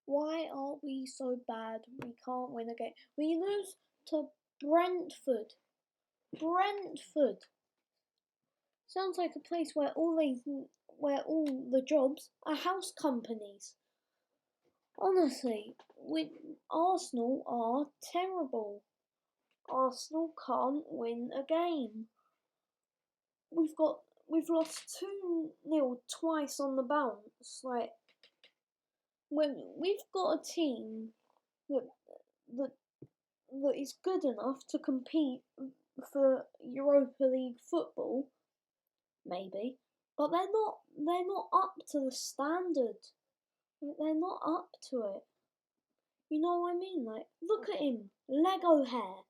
Why are we so bad? We can't win a game. We lose to Brentford. Brentford. Sounds like a place where all the jobs are house companies. Honestly, Arsenal are terrible. Arsenal can't win a game. We've lost 2-0 twice on the bounce. Like, when we've got a team that that is good enough to compete for Europa League football, maybe, but they're not up to the standard. They're not up to it. You know what I mean? Like, look at him, Lego hair.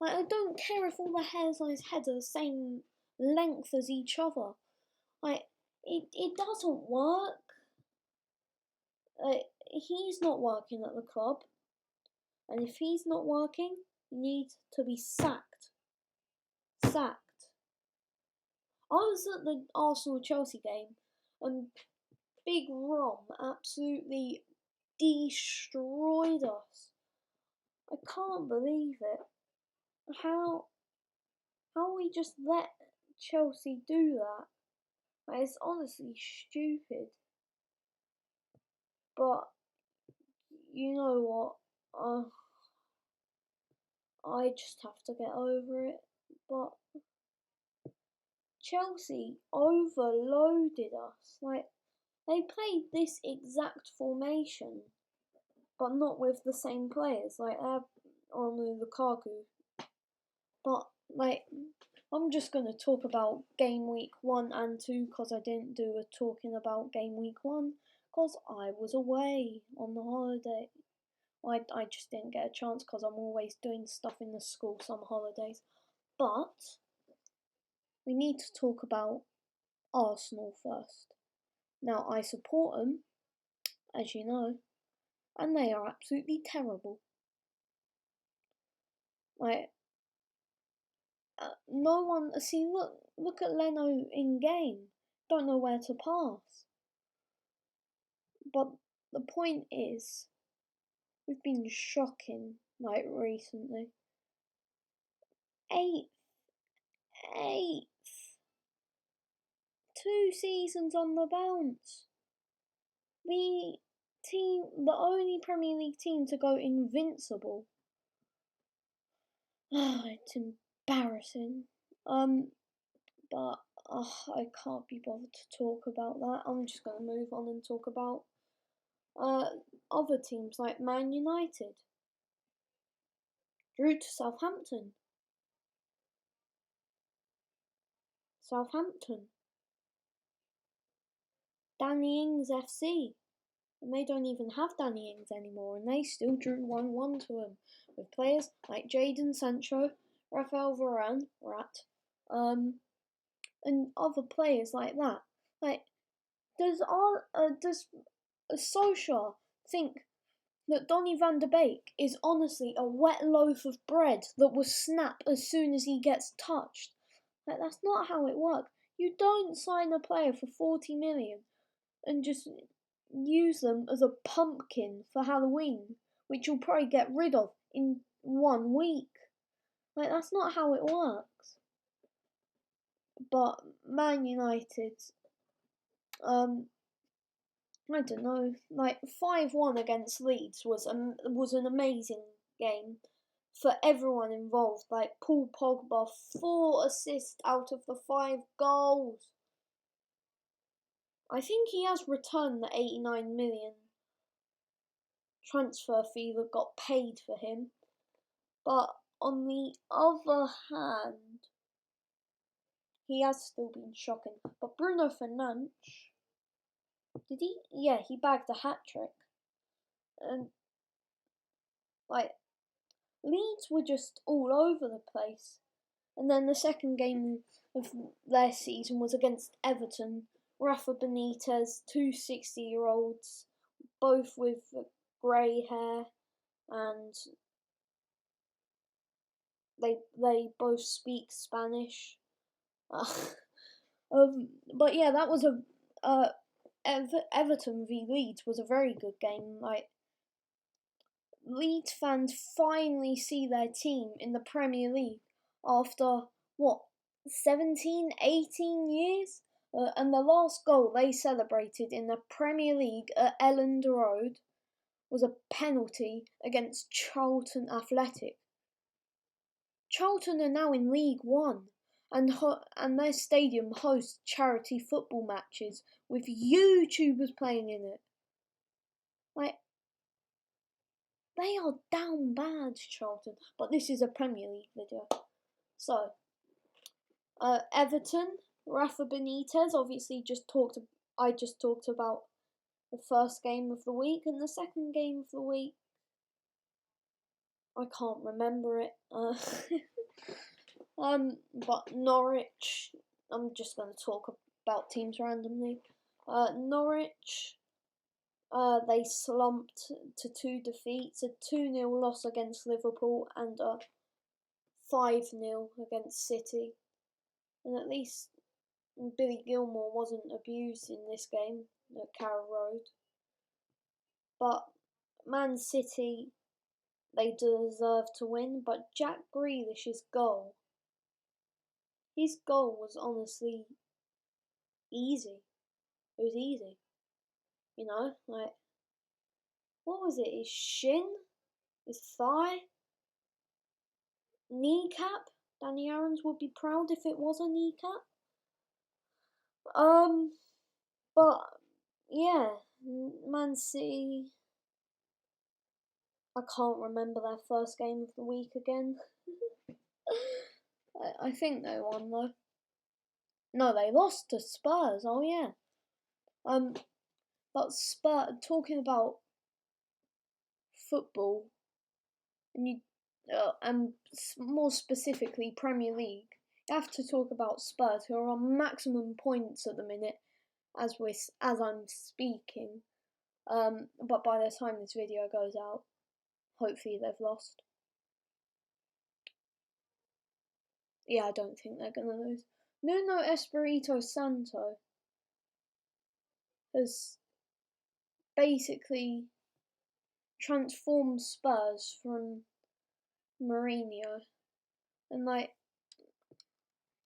Like, I don't care if all the hairs on his head are the same length as each other. Like, it doesn't work. He's not working at the club, and if he's not working, he needs to be sacked. Sacked. I was at the Arsenal-Chelsea game, and Big Rom absolutely destroyed us. I can't believe it. How we just let Chelsea do that? Like, it's honestly stupid. But you know what? I just have to get over it. But Chelsea overloaded us. Like, they played this exact formation, but not with the same players. Like, they have only Lukaku. But, like, I'm just going to talk about game week 1 and 2 because I didn't do a talking about game week 1 because I was away on the holiday. I just didn't get a chance because I'm always doing stuff in the school summer holidays. But we need to talk about Arsenal first. Now, I support them, as you know, and they are absolutely terrible. Like, no one. See, look at Leno in game. Don't know where to pass. But the point is, we've been shocking, like, recently. Eighth. 2 seasons on the bounce. The only Premier League team to go invincible. It's embarrassing. But I can't be bothered to talk about that. I'm just going to move on and talk about other teams like Man United. Drew to Southampton. Danny Ings FC. And they don't even have Danny Ings anymore, and they still drew 1-1 to him with players like Jadon Sancho, Rafael Varane, and other players like that. Like, does Solskjaer think that Donny van de Beek is honestly a wet loaf of bread that will snap as soon as he gets touched? Like, that's not how it works. You don't sign a player for 40 million and just use them as a pumpkin for Halloween, which you'll probably get rid of in 1 week. Like, that's not how it works. But Man United, I don't know, like 5-1 against Leeds was an amazing game for everyone involved. Like, Paul Pogba, 4 assists out of the 5 goals. I think he has returned the 89 million transfer fee that got paid for him. But on the other hand, he has still been shocking. But Bruno Fernandes, did he? Yeah, he bagged a hat-trick. And, like, Leeds were just all over the place. And then the second game of their season was against Everton. Rafa Benitez, 2 60-year-olds, both with grey hair, and they both speak Spanish. But yeah, that was Everton v Leeds was a very good game. Like, Leeds fans finally see their team in the Premier League after what, 17, 18 years? And the last goal they celebrated in the Premier League at Elland Road was a penalty against Charlton Athletic. Charlton are now in League One, and their stadium hosts charity football matches with YouTubers playing in it. Like, they are down bad, Charlton. But this is a Premier League video. So, Everton, Rafa Benitez obviously I just talked about the first game of the week, and the second game of the week, I can't remember it. But Norwich, I'm just going to talk about teams randomly. Norwich, they slumped to 2 defeats, a 2-0 loss against Liverpool and a 5-0 against City. And at least Billy Gilmore wasn't abused in this game at Carrow Road. But Man City, they deserve to win, but Jack Grealish's goal, his goal was honestly easy. It was easy. You know, like, what was it? His shin? His thigh? Kneecap? Danny Aarons would be proud if it was a kneecap. But yeah, Man City, I can't remember their first game of the week again. I think they won though. No, they lost to Spurs. Oh yeah. But Spurs, talking about football, and more specifically Premier League, you have to talk about Spurs, who are on maximum points at the minute, as I'm speaking. But by the time this video goes out, hopefully they've lost. Yeah, I don't think they're gonna lose. Nuno Espirito Santo has basically transformed Spurs from Mourinho, and like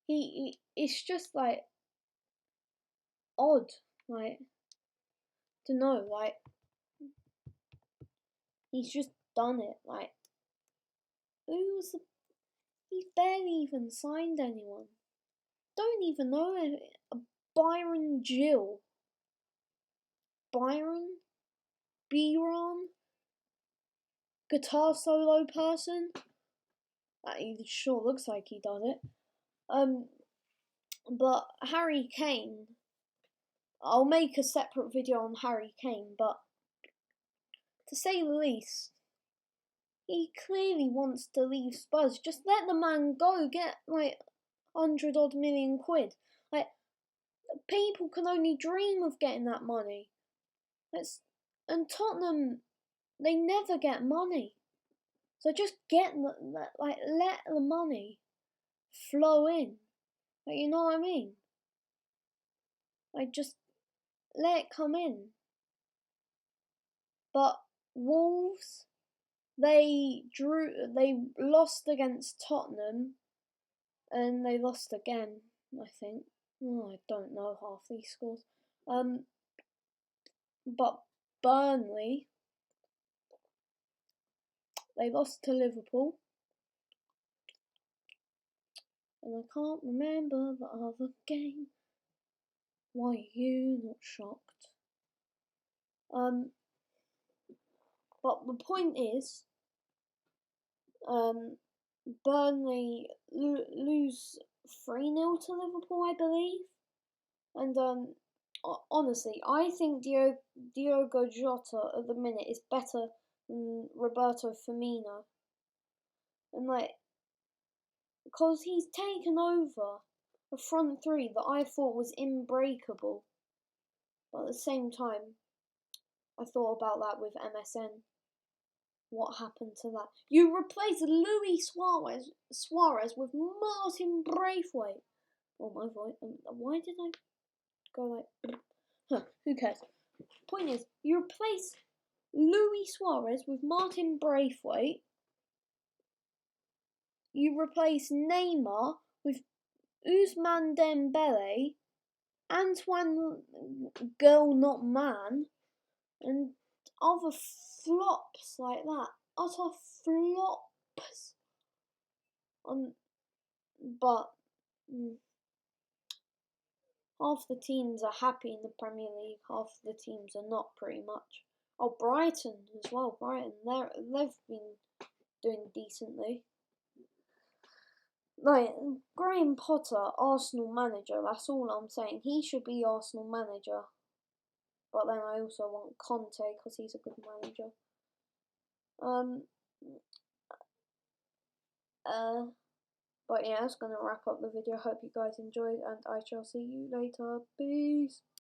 it's just like odd, like, to know, like, he's just done it. Like, he's barely even signed anyone. Don't even know Byron Gill. Byron, guitar solo person. He sure looks like he does it. But Harry Kane, I'll make a separate video on Harry Kane, but to say the least, he clearly wants to leave Spurs. Just let the man go, get like 100 odd million quid. Like, people can only dream of getting that money. And Tottenham, they never get money. So just let the money flow in. Like, you know what I mean? Like, just let it come in. But Wolves, they lost against Tottenham, and they lost again, I think. Oh, I don't know half these scores. But Burnley, they lost to Liverpool, and I can't remember the other game. Why are you not shocked? But the point is, Burnley lose 3-0 to Liverpool, I believe. And honestly, I think Diogo Jota at the minute is better than Roberto Firmino. And like, because he's taken over a front three that I thought was unbreakable. But at the same time, I thought about that with MSN. What happened to that? You replaced Luis Suarez with Martin Braithwaite. Oh, my voice. Why did I go like... Huh, who cares? Point is, you replace Luis Suarez with Martin Braithwaite. You replace Neymar with Ousmane Dembele, Antoine Girl Not Man, and other flops like that. Utter flops. But half the teams are happy in the Premier League, half the teams are not, pretty much. Oh, Brighton as well. Brighton, they've been doing decently. Like, Graham Potter, Arsenal manager, that's all I'm saying. He should be Arsenal manager. But then I also want Conte because he's a good manager. But yeah, that's going to wrap up the video. Hope you guys enjoyed, and I shall see you later. Peace.